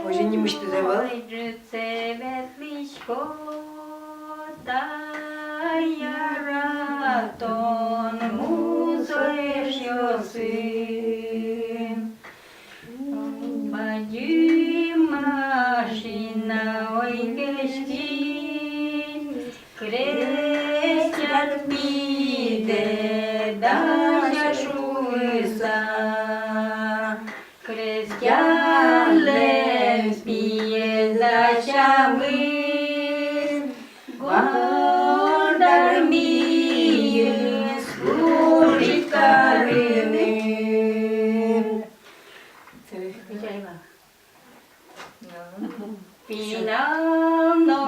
Może nie myślę, że było. Życie wetliśko, tajaraton, muzesz josyn. Baju maszyna, oj geśki, Крестят піде, даже шуйса, крестялем спіє зачами, гвардармії служить кариним. Pinano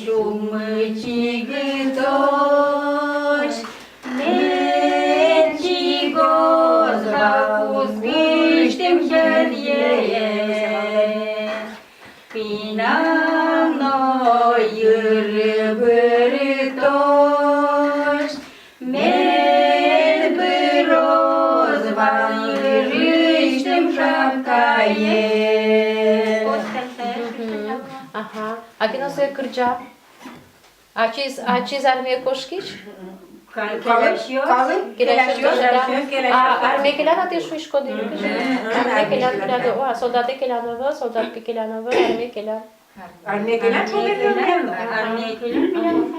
shumchigitosh, Mechigo zvakuskishtim heliye. Pinano yiribiritosh, Medbiroz vayirishtim shapkaye. Ага. А ки насıl kırca? Açız armaya koşkiç? Kalın. А армия келяна ти шуй шкоди юкиш? Армия келяна, о, солдаты келянова, солдатки келянова, армия келян. Armaya gelen çok veriyorum. Armaya gelen